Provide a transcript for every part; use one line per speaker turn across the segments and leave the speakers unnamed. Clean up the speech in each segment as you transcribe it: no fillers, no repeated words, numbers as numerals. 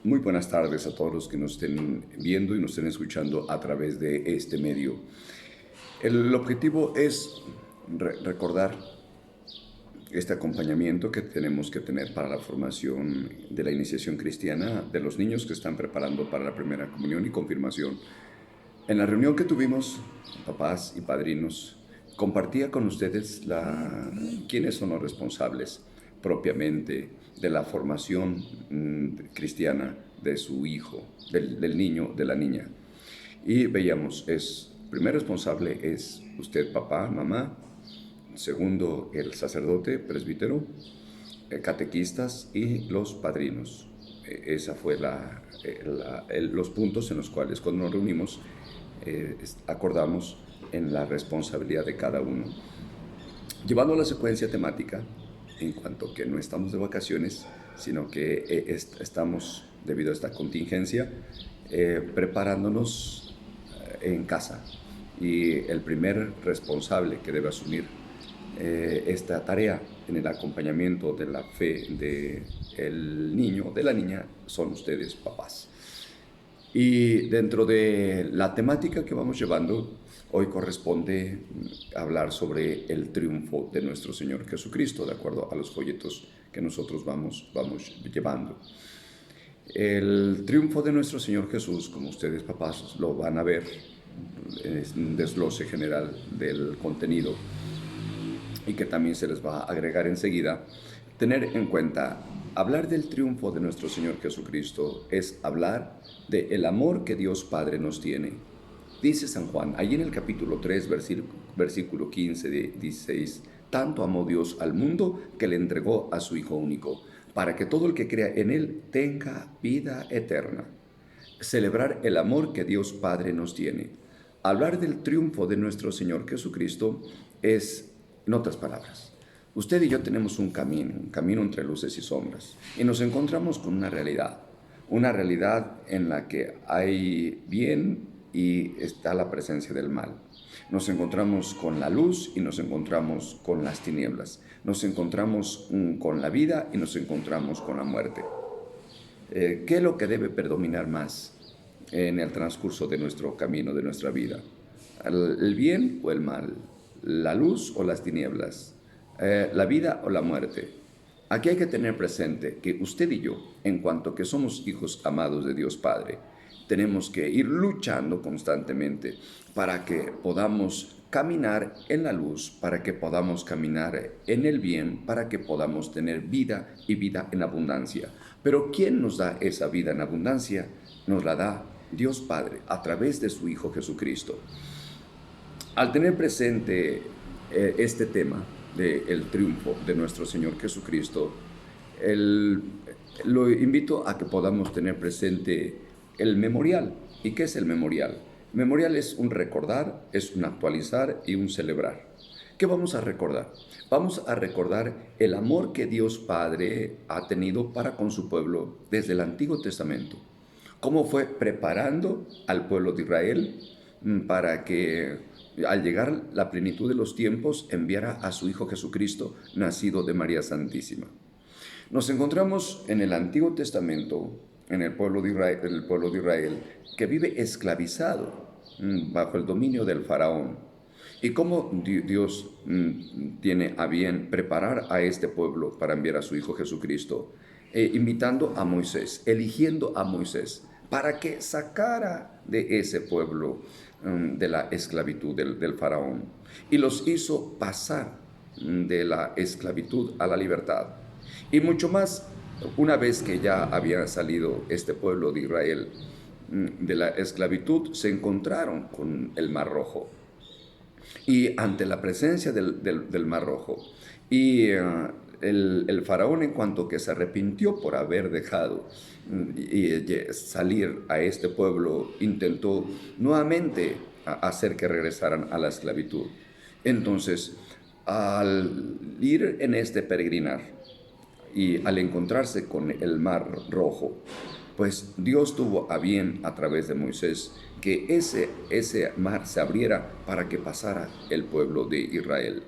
Muy buenas tardes a todos los que nos estén viendo y nos estén escuchando a través de este medio. El objetivo es recordar este acompañamiento que tenemos que tener para la formación de la iniciación cristiana de los niños que están preparando para la primera comunión y confirmación. En la reunión que tuvimos, papás y padrinos, compartía con ustedes quiénes son los responsables propiamente de la formación cristiana de su hijo, del niño, de la niña. Y veíamos, primer responsable es usted, papá, mamá; segundo, el sacerdote, presbítero, catequistas y los padrinos. Esa fue los puntos en los cuales, cuando nos reunimos, acordamos en la responsabilidad de cada uno. Llevando la secuencia temática, en cuanto que no estamos de vacaciones, sino que estamos, debido a esta contingencia, preparándonos en casa. Y el primer responsable que debe asumir esta tarea en el acompañamiento de la fe del niño, de la niña, son ustedes, papás. Y dentro de la temática que vamos llevando, hoy corresponde hablar sobre el triunfo de nuestro Señor Jesucristo, de acuerdo a los folletos que nosotros vamos llevando. El triunfo de nuestro Señor Jesús, como ustedes, papás, lo van a ver, es un desglose general del contenido y que también se les va a agregar enseguida. Tener en cuenta, hablar del triunfo de nuestro Señor Jesucristo es hablar del amor que Dios Padre nos tiene. Dice San Juan, allí en el capítulo 3, versículo 15 de 16, tanto amó Dios al mundo que le entregó a su Hijo único, para que todo el que crea en Él tenga vida eterna. Celebrar el amor que Dios Padre nos tiene. Hablar del triunfo de nuestro Señor Jesucristo es, en otras palabras, usted y yo tenemos un camino entre luces y sombras, y nos encontramos con una realidad en la que hay bien y está la presencia del mal. Nos encontramos con la luz y nos encontramos con las tinieblas. Nos encontramos con la vida y nos encontramos con la muerte. ¿Qué es lo que debe predominar más en el transcurso de nuestro camino, de nuestra vida? ¿El bien o el mal? ¿La luz o las tinieblas? ¿La vida o la muerte? Aquí hay que tener presente que usted y yo, en cuanto que somos hijos amados de Dios Padre, tenemos que ir luchando constantemente para que podamos caminar en la luz, para que podamos caminar en el bien, para que podamos tener vida y vida en abundancia. Pero ¿quién nos da esa vida en abundancia? Nos la da Dios Padre a través de su Hijo Jesucristo. Al tener presente este tema del triunfo de nuestro Señor Jesucristo, lo invito a que podamos tener presente el memorial. ¿Y qué es el memorial? El memorial es un recordar, es un actualizar y un celebrar. ¿Qué vamos a recordar? Vamos a recordar el amor que Dios Padre ha tenido para con su pueblo desde el Antiguo Testamento. Cómo fue preparando al pueblo de Israel para que al llegar la plenitud de los tiempos enviara a su Hijo Jesucristo, nacido de María Santísima. Nos encontramos en el Antiguo Testamento, en el pueblo de Israel, que vive esclavizado bajo el dominio del faraón. Y cómo Dios tiene a bien preparar a este pueblo para enviar a su Hijo Jesucristo, invitando a Moisés, eligiendo a Moisés, para que sacara de ese pueblo de la esclavitud del faraón, y los hizo pasar de la esclavitud a la libertad. Y mucho más, una vez que ya había salido este pueblo de Israel de la esclavitud, se encontraron con el Mar Rojo. Y ante la presencia del Mar Rojo, y el faraón, en cuanto que se arrepintió por haber dejado salir a este pueblo, intentó nuevamente hacer que regresaran a la esclavitud. Entonces, al ir en este peregrinar y al encontrarse con el Mar Rojo, pues Dios tuvo a bien, a través de Moisés, que ese mar se abriera para que pasara el pueblo de Israel.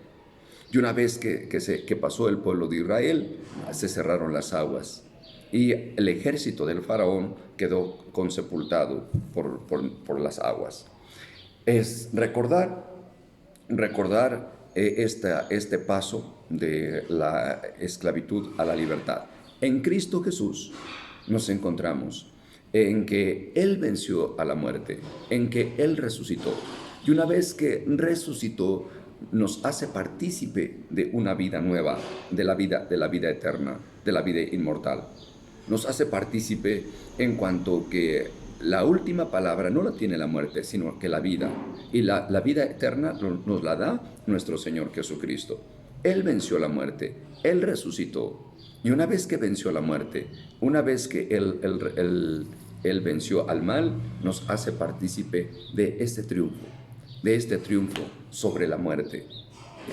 Y una vez que pasó el pueblo de Israel, se cerraron las aguas. y el ejército del faraón quedó consepultado por las aguas. Es recordar este paso de la esclavitud a la libertad. En Cristo Jesús nos encontramos en que Él venció a la muerte, en que Él resucitó. Y una vez que resucitó, nos hace partícipe de una vida nueva, de la vida eterna, de la vida inmortal. Nos hace partícipe en cuanto que la última palabra no la tiene la muerte, sino que la vida. Y la vida eterna nos la da nuestro Señor Jesucristo. Él venció la muerte, Él resucitó. Y una vez que venció la muerte, una vez que Él venció al mal, nos hace partícipe de este triunfo sobre la muerte.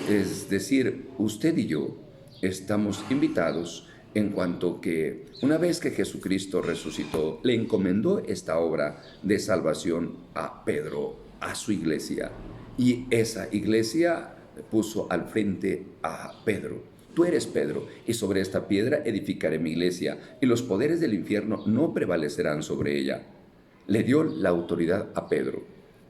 Es decir, usted y yo estamos invitados en cuanto que una vez que Jesucristo resucitó, le encomendó esta obra de salvación a Pedro, a su iglesia. Y esa iglesia puso al frente a Pedro. Tú eres Pedro, y sobre esta piedra edificaré mi iglesia, y los poderes del infierno no prevalecerán sobre ella. Le dio la autoridad a Pedro.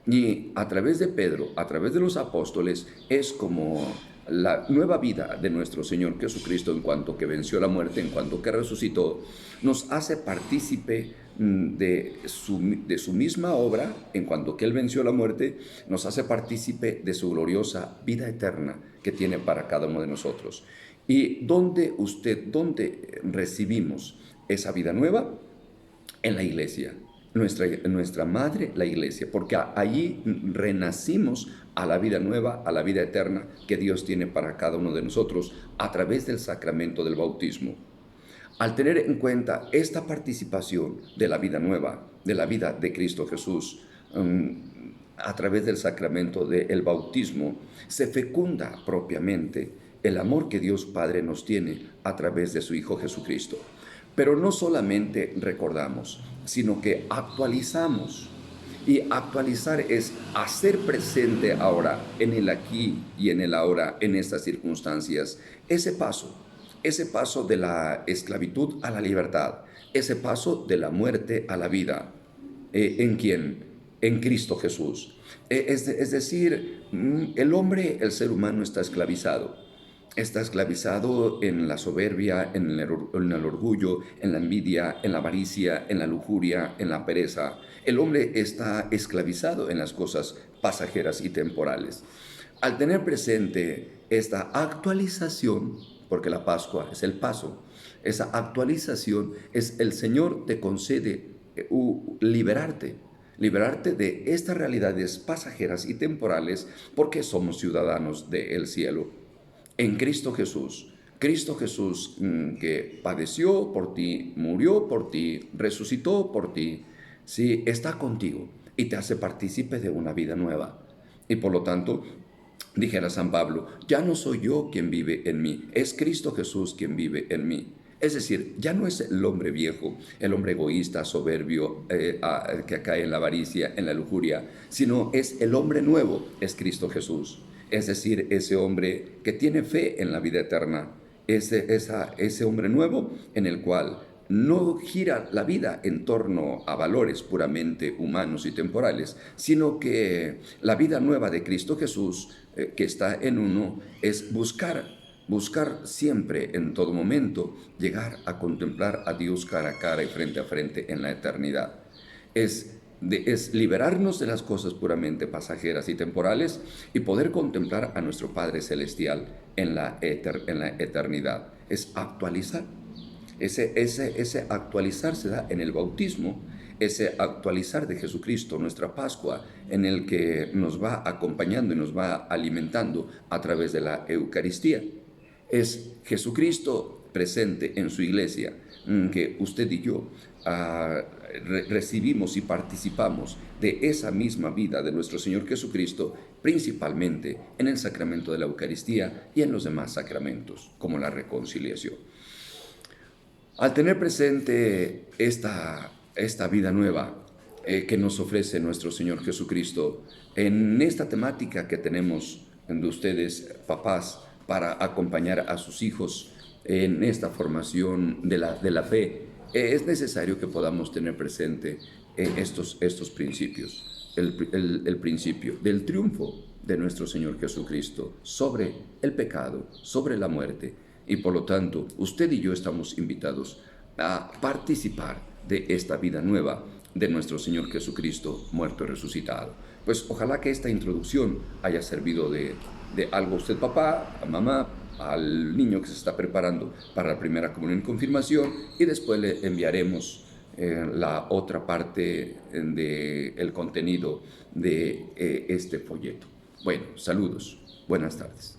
Y a través de Pedro, a través de los apóstoles, es como la nueva vida de nuestro Señor Jesucristo, en cuanto que venció la muerte, en cuanto que resucitó, nos hace partícipe de su misma obra. En cuanto que Él venció la muerte, nos hace partícipe de su gloriosa vida eterna que tiene para cada uno de nosotros. ¿Y dónde recibimos esa vida nueva? En la iglesia. Nuestra madre, la iglesia, porque allí renacimos a la vida nueva, a la vida eterna que Dios tiene para cada uno de nosotros a través del sacramento del bautismo. Al tener en cuenta esta participación de la vida nueva, de la vida de Cristo Jesús, a través del sacramento del bautismo, se fecunda propiamente el amor que Dios Padre nos tiene a través de su Hijo Jesucristo. Pero no solamente recordamos, sino que actualizamos. Y actualizar es hacer presente ahora, en el aquí y en el ahora, en estas circunstancias, ese paso de la esclavitud a la libertad, ese paso de la muerte a la vida. ¿En quién? En Cristo Jesús. Es decir, el ser humano está esclavizado. Está esclavizado en la soberbia, en el orgullo, en la envidia, en la avaricia, en la lujuria, en la pereza. El hombre está esclavizado en las cosas pasajeras y temporales. Al tener presente esta actualización, porque la Pascua es el paso, esa actualización es el Señor te concede liberarte de estas realidades pasajeras y temporales, porque somos ciudadanos del cielo. En Cristo Jesús que padeció por ti, murió por ti, resucitó por ti, sí, está contigo y te hace partícipe de una vida nueva. Y por lo tanto, dijera San Pablo, ya no soy yo quien vive en mí, es Cristo Jesús quien vive en mí. Es decir, ya no es el hombre viejo, el hombre egoísta, soberbio, que cae en la avaricia, en la lujuria, sino es el hombre nuevo, es Cristo Jesús. Es decir, ese hombre que tiene fe en la vida eterna, ese hombre nuevo en el cual no gira la vida en torno a valores puramente humanos y temporales, sino que la vida nueva de Cristo Jesús, que está en uno, es buscar siempre, en todo momento, llegar a contemplar a Dios cara a cara y frente a frente en la eternidad. Es liberarnos de las cosas puramente pasajeras y temporales y poder contemplar a nuestro Padre Celestial en la eternidad. Es actualizar. Ese actualizar se da en el bautismo, ese actualizar de Jesucristo, nuestra Pascua, en el que nos va acompañando y nos va alimentando a través de la Eucaristía. Es Jesucristo presente en su iglesia, que usted y yo recibimos y participamos de esa misma vida de nuestro Señor Jesucristo, principalmente en el sacramento de la Eucaristía y en los demás sacramentos, como la reconciliación. Al tener presente esta vida nueva que nos ofrece nuestro Señor Jesucristo, en esta temática que tenemos de ustedes, papás, para acompañar a sus hijos en esta formación de la fe, es necesario que podamos tener presente estos principios. El principio del triunfo de nuestro Señor Jesucristo sobre el pecado, sobre la muerte. Y por lo tanto, usted y yo estamos invitados a participar de esta vida nueva de nuestro Señor Jesucristo, muerto y resucitado. Pues ojalá que esta introducción haya servido de algo a usted, papá, a mamá, al niño que se está preparando para la primera comunión y confirmación, y después le enviaremos la otra parte del contenido de este folleto. Bueno, saludos, buenas tardes.